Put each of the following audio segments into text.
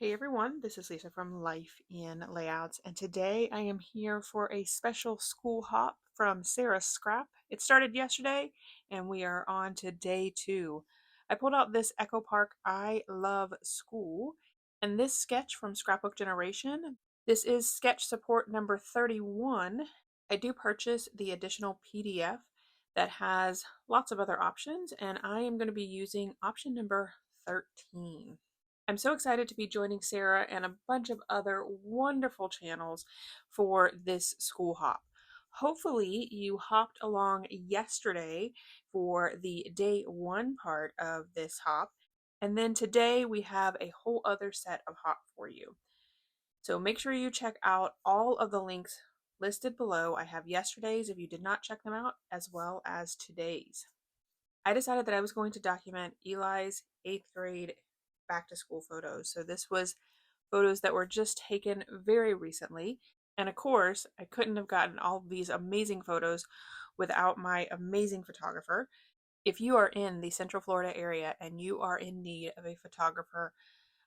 Hey everyone, this is Lisa from Life in Layouts, and today I am here for a special school hop from Sara's Scrap. It started yesterday, and we are on to day 2. I pulled out this Echo Park I Love School, and this sketch from Scrapbook Generation. This is sketch support number 31. I do purchase the additional PDF that has lots of other options, and I am going to be using option number 13. I'm so excited to be joining Sara and a bunch of other wonderful channels for this school hop. Hopefully you hopped along yesterday for the day 1 part of this hop, and then today we have a whole other set of hop for you. So make sure you check out all of the links listed below. I have yesterday's if you did not check them out, as well as today's. I decided that I was going to document Eli's 8th grade back to school photos. So this was photos that were just taken very recently. And of course, I couldn't have gotten all of these amazing photos without my amazing photographer. If you are in the Central Florida area and you are in need of a photographer,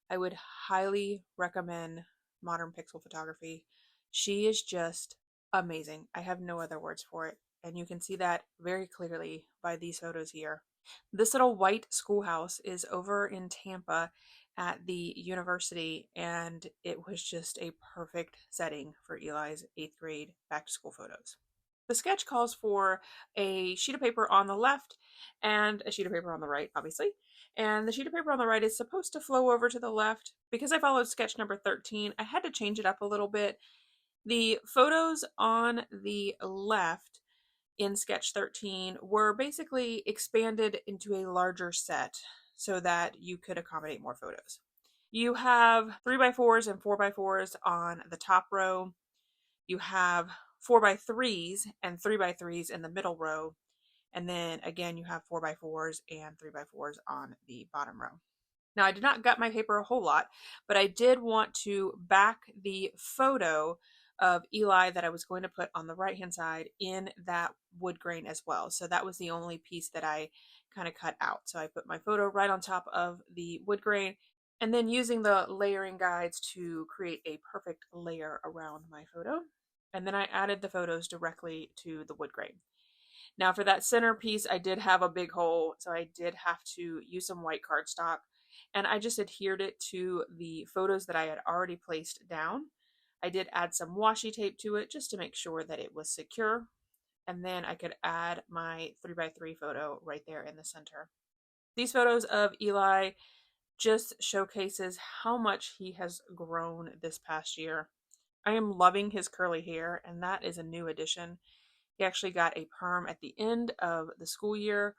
I would highly recommend Modern Pixel Photography. She is just amazing. I have no other words for it. And you can see that very clearly by these photos here. This little white schoolhouse is over in Tampa at the university, and it was just a perfect setting for Eli's 8th grade back to school photos. The sketch calls for a sheet of paper on the left and a sheet of paper on the right, obviously. And the sheet of paper on the right is supposed to flow over to the left. Because I followed sketch number 13, I had to change it up a little bit. The photos on the left in sketch 13 were basically expanded into a larger set so that you could accommodate more photos. You have 3x4s and 4x4s on the top row. You have 4x3s and 3x3s in the middle row. And then again, you have 4x4s and 3x4s on the bottom row. Now, I did not gut my paper a whole lot, but I did want to back the photo of Eli that I was going to put on the right hand side in that wood grain as well. So that was the only piece that I kind of cut out. So I put my photo right on top of the wood grain, and then using the layering guides to create a perfect layer around my photo. And then I added the photos directly to the wood grain. Now for that center piece, I did have a big hole, so I did have to use some white cardstock, and I just adhered it to the photos that I had already placed down. I did add some washi tape to it just to make sure that it was secure, and then I could add my 3x3 photo right there in the center. These photos of Eli just showcases how much he has grown this past year. I am loving his curly hair, and that is a new addition. He actually got a perm at the end of the school year.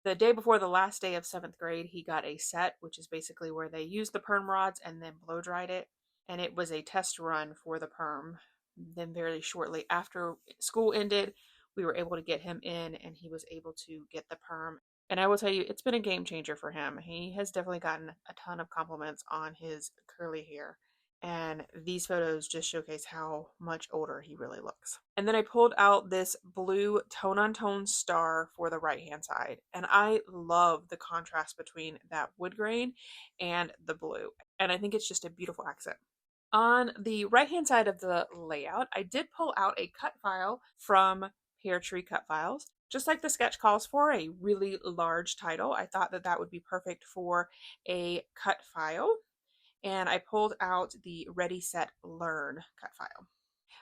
The day before the last day of 7th grade, he got a set, which is basically where they used the perm rods and then blow dried it. And it was a test run for the perm. Then very shortly after school ended, we were able to get him in and he was able to get the perm. And I will tell you, it's been a game changer for him. He has definitely gotten a ton of compliments on his curly hair. And these photos just showcase how much older he really looks. And then I pulled out this blue tone-on-tone star for the right-hand side. And I love the contrast between that wood grain and the blue. And I think it's just a beautiful accent. On the right-hand side of the layout, I did pull out a cut file from Peartree Cut Files. Just like the sketch calls for a really large title, I thought that that would be perfect for a cut file. And I pulled out the Ready, Set, Learn cut file.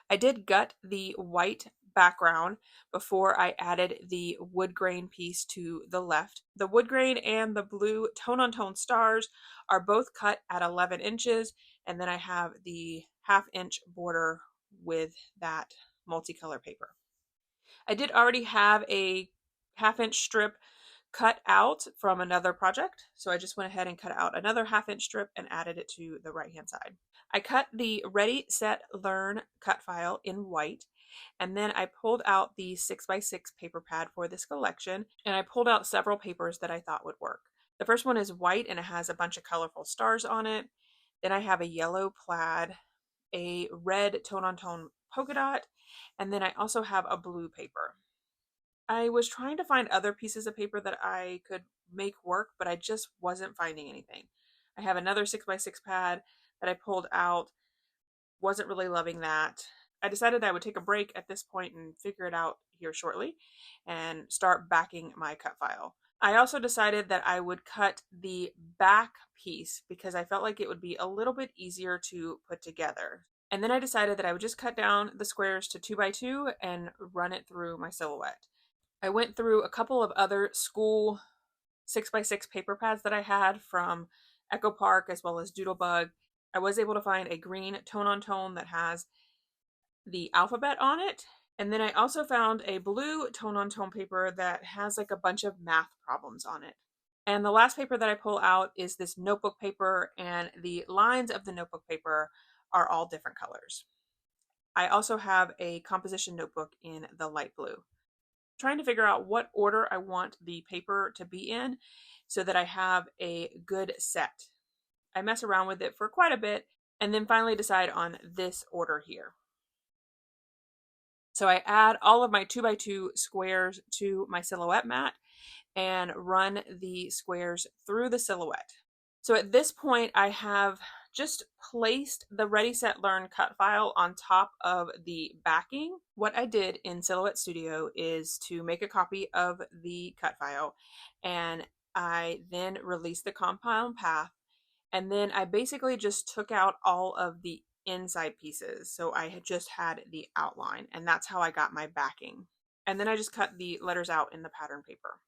I did gut the white background before I added the wood grain piece to the left. The wood grain and the blue tone-on-tone stars are both cut at 11 inches, and then I have the 1/2 inch border with that multicolor paper. I did already have a 1/2 inch strip cut out from another project, so I just went ahead and cut out another 1/2 inch strip and added it to the right hand side. I cut the Ready, Set, Learn cut file in white, and then I pulled out the 6x6 paper pad for this collection, and I pulled out several papers that I thought would work. The first one is white and it has a bunch of colorful stars on it. Then I have a yellow plaid, a red tone-on-tone polka dot, and then I also have a blue paper. I was trying to find other pieces of paper that I could make work, but I just wasn't finding anything. I have another 6x6 pad that I pulled out. Wasn't really loving that. I decided I would take a break at this point and figure it out here shortly and start backing my cut file. I also decided that I would cut the back piece because I felt like it would be a little bit easier to put together. And then I decided that I would just cut down the squares to 2x2 and run it through my silhouette. I went through a couple of other school 6x6 paper pads that I had from Echo Park as well as Doodlebug. I was able to find a green tone-on-tone that has the alphabet on it. And then I also found a blue tone-on-tone paper that has like a bunch of math problems on it. And the last paper that I pull out is this notebook paper, and the lines of the notebook paper are all different colors. I also have a composition notebook in the light blue. Trying to figure out what order I want the paper to be in so that I have a good set. I mess around with it for quite a bit and then finally decide on this order here. So I add all of my 2x2 squares to my silhouette mat and run the squares through the silhouette. So at this point, I have just placed the Ready Set Learn cut file on top of the backing. What I did in Silhouette Studio is to make a copy of the cut file, and I then released the compound path, and then I basically just took out all of the inside pieces. So I had just had the outline, and that's how I got my backing. And then I just cut the letters out in the pattern paper.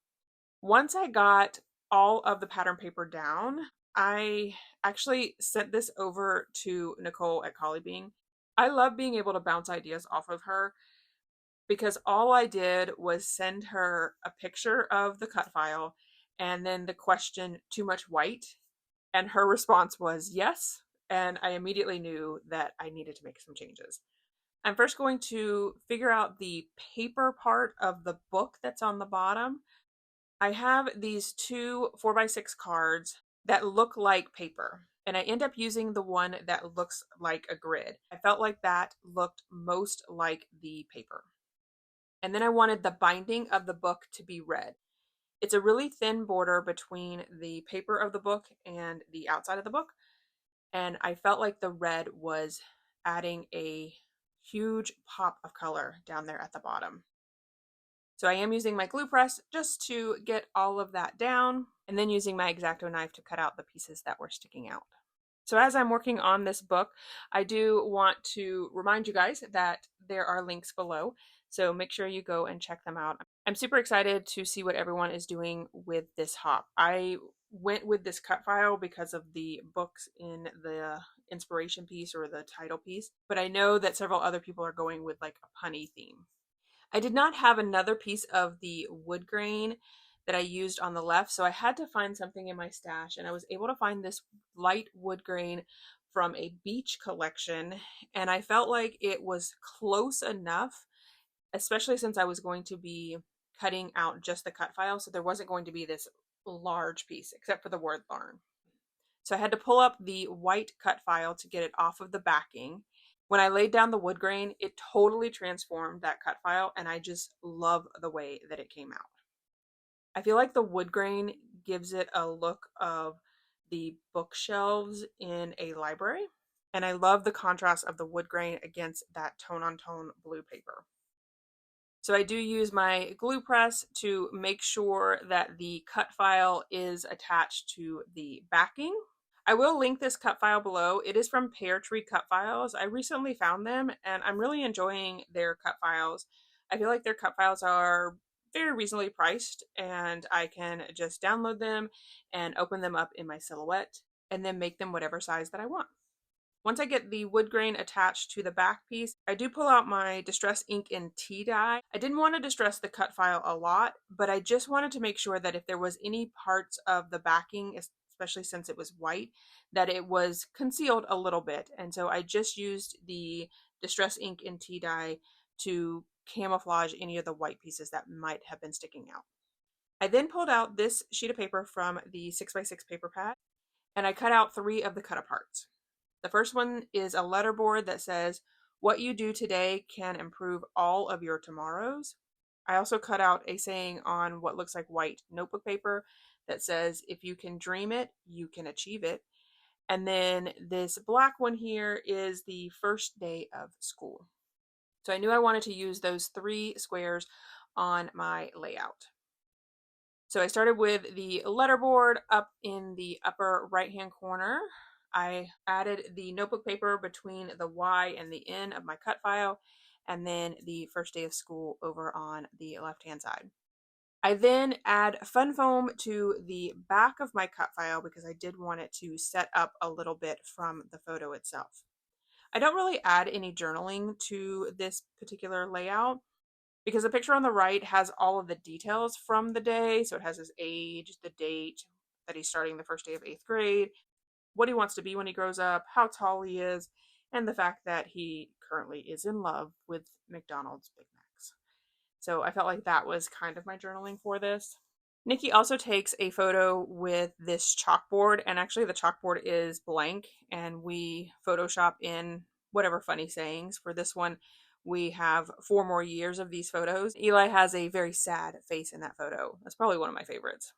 Once I got all of the pattern paper down, I actually sent this over to Nicole at Collie Bean. I love being able to bounce ideas off of her because all I did was send her a picture of the cut file and then the question, too much white? And her response was yes. And I immediately knew that I needed to make some changes. I'm first going to figure out the paper part of the book that's on the bottom. I have these two 4x6 cards that look like paper, and I end up using the one that looks like a grid. I felt like that looked most like the paper. And then I wanted the binding of the book to be red. It's a really thin border between the paper of the book and the outside of the book, and I felt like the red was adding a huge pop of color down there at the bottom. So I am using my glue press just to get all of that down, and then using my X-Acto knife to cut out the pieces that were sticking out. So as I'm working on this book, I do want to remind you guys that there are links below, so make sure you go and check them out. I'm super excited to see what everyone is doing with this hop. I went with this cut file because of the books in the inspiration piece or the title piece, but I know that several other people are going with like a punny theme. I did not have another piece of the wood grain that I used on the left, so I had to find something in my stash, and I was able to find this light wood grain from a beach collection, and I felt like it was close enough, especially since I was going to be cutting out just the cut file, so there wasn't going to be this large piece except for the word learn. So I had to pull up the white cut file to get it off of the backing. When I laid down the wood grain, it totally transformed that cut file, and I just love the way that it came out. I feel like the wood grain gives it a look of the bookshelves in a library, and I love the contrast of the wood grain against that tone-on-tone blue paper. So I do use my glue press to make sure that the cut file is attached to the backing. I will link this cut file below. It is from Peartree Cut Files. I recently found them, and I'm really enjoying their cut files. I feel like their cut files are very reasonably priced, and I can just download them and open them up in my silhouette and then make them whatever size that I want. Once I get the wood grain attached to the back piece, I do pull out my Distress ink and tea dye. I didn't want to distress the cut file a lot, but I just wanted to make sure that if there was any parts of the backing, especially since it was white, that it was concealed a little bit. And so I just used the Distress ink and tea dye to camouflage any of the white pieces that might have been sticking out. I then pulled out this sheet of paper from the 6x6 paper pad, and I cut out 3 of the cut aparts. The first one is a letterboard that says, "What you do today can improve all of your tomorrows." I also cut out a saying on what looks like white notebook paper that says, "If you can dream it, you can achieve it." And then this black one here is the first day of school. So I knew I wanted to use those 3 squares on my layout. So I started with the letterboard up in the upper right-hand corner. I added the notebook paper between the Y and the N of my cut file, and then the first day of school over on the left-hand side. I then add fun foam to the back of my cut file because I did want it to set up a little bit from the photo itself. I don't really add any journaling to this particular layout because the picture on the right has all of the details from the day. So it has his age, the date that he's starting the first day of 8th grade, what he wants to be when he grows up, how tall he is, and the fact that he currently is in love with McDonald's Big Macs. So I felt like that was kind of my journaling for this. Nikki also takes a photo with this chalkboard, and actually the chalkboard is blank, and we Photoshop in whatever funny sayings. For this one, we have 4 more years of these photos. Eli has a very sad face in that photo. That's probably one of my favorites.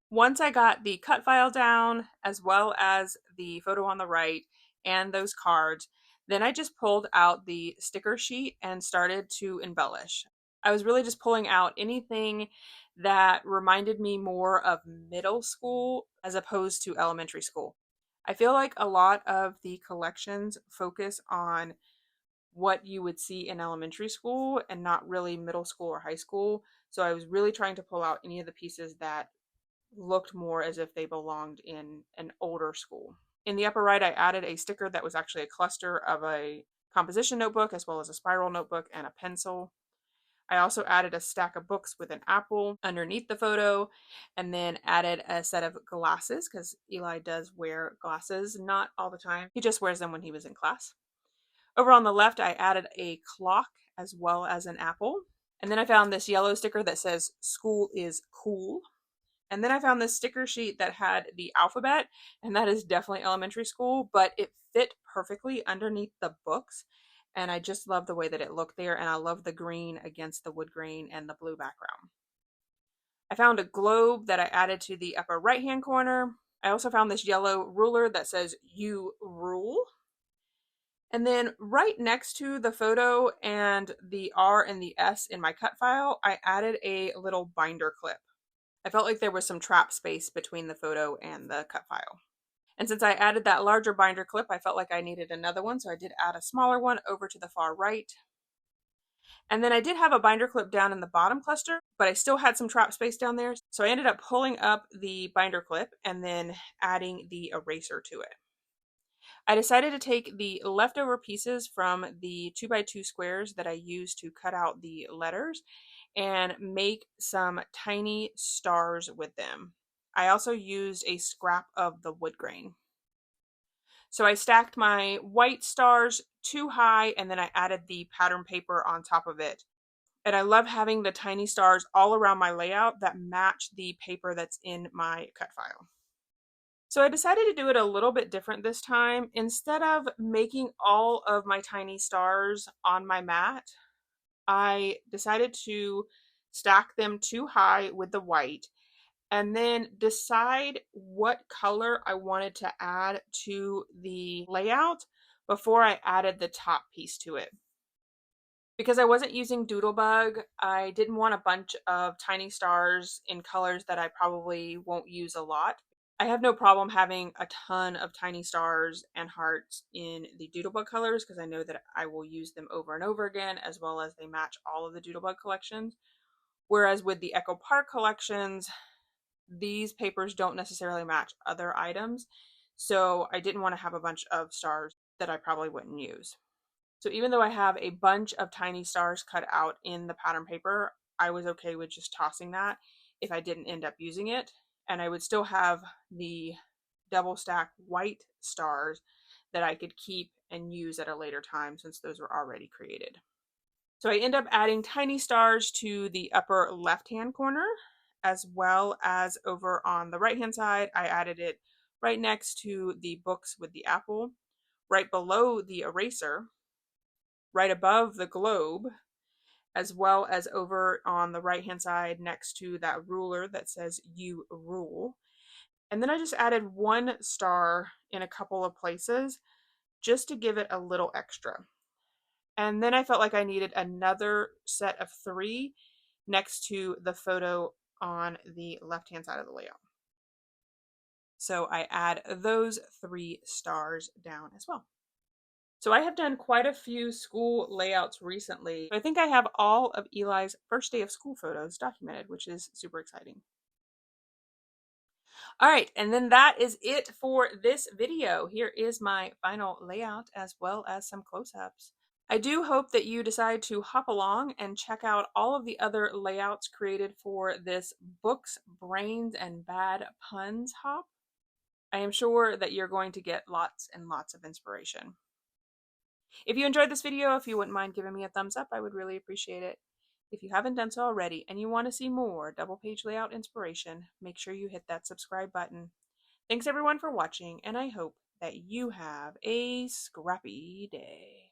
Once I got the cut file down, as well as the photo on the right and those cards, then I just pulled out the sticker sheet and started to embellish. I was really just pulling out anything that reminded me more of middle school as opposed to elementary school. I feel like a lot of the collections focus on what you would see in elementary school and not really middle school or high school. So I was really trying to pull out any of the pieces that looked more as if they belonged in an older school. In the upper right, I added a sticker that was actually a cluster of a composition notebook as well as a spiral notebook and a pencil. I also added a stack of books with an apple underneath the photo, and then added a set of glasses because Eli does wear glasses, not all the time. He just wears them when he was in class. Over on the left, I added a clock as well as an apple. And then I found this yellow sticker that says "School is cool." And then I found this sticker sheet that had the alphabet, and that is definitely elementary school, but it fit perfectly underneath the books. And I just love the way that it looked there, and I love the green against the wood grain and the blue background. I found a globe that I added to the upper right-hand corner. I also found this yellow ruler that says "You Rule." And then right next to the photo and the R and the S in my cut file, I added a little binder clip. I felt like there was some trap space between the photo and the cut file. And since I added that larger binder clip, I felt like I needed another one, so I did add a smaller one over to the far right. And then I did have a binder clip down in the bottom cluster, but I still had some trap space down there, so I ended up pulling up the binder clip and then adding the eraser to it. I decided to take the leftover pieces from the 2x2 squares that I used to cut out the letters and make some tiny stars with them. I also used a scrap of the wood grain. So I stacked my white stars too high, and then I added the pattern paper on top of it. And I love having the tiny stars all around my layout that match the paper that's in my cut file. So I decided to do it a little bit different this time. Instead of making all of my tiny stars on my mat, I decided to stack them too high with the white and then decide what color I wanted to add to the layout before I added the top piece to it. Because I wasn't using Doodlebug, I didn't want a bunch of tiny stars in colors that I probably won't use a lot. I have no problem having a ton of tiny stars and hearts in the Doodlebug colors because I know that I will use them over and over again, as well as they match all of the Doodlebug collections. Whereas with the Echo Park collections, these papers don't necessarily match other items, so I didn't want to have a bunch of stars that I probably wouldn't use. So even though I have a bunch of tiny stars cut out in the pattern paper, I was okay with just tossing that if I didn't end up using it. And I would still have the double stack white stars that I could keep and use at a later time since those were already created. So I end up adding tiny stars to the upper left-hand corner, as well as over on the right-hand side, I added it right next to the books with the apple, right below the eraser, right above the globe, as well as over on the right-hand side next to that ruler that says "You Rule." And then I just added 1 star in a couple of places just to give it a little extra. And then I felt like I needed another set of 3 next to the photo on the left-hand side of the layout. So I add those 3 stars down as well. So I have done quite a few school layouts recently. I think I have all of Eli's first day of school photos documented, which is super exciting. All right, and then that is it for this video. Here is my final layout as well as some close-ups. I do hope that you decide to hop along and check out all of the other layouts created for this Books, Brains, and Bad Puns hop. I am sure that you're going to get lots and lots of inspiration. If you enjoyed this video, if you wouldn't mind giving me a thumbs up, I would really appreciate it. If you haven't done so already and you want to see more double page layout inspiration, make sure you hit that subscribe button. Thanks everyone for watching, and I hope that you have a scrappy day.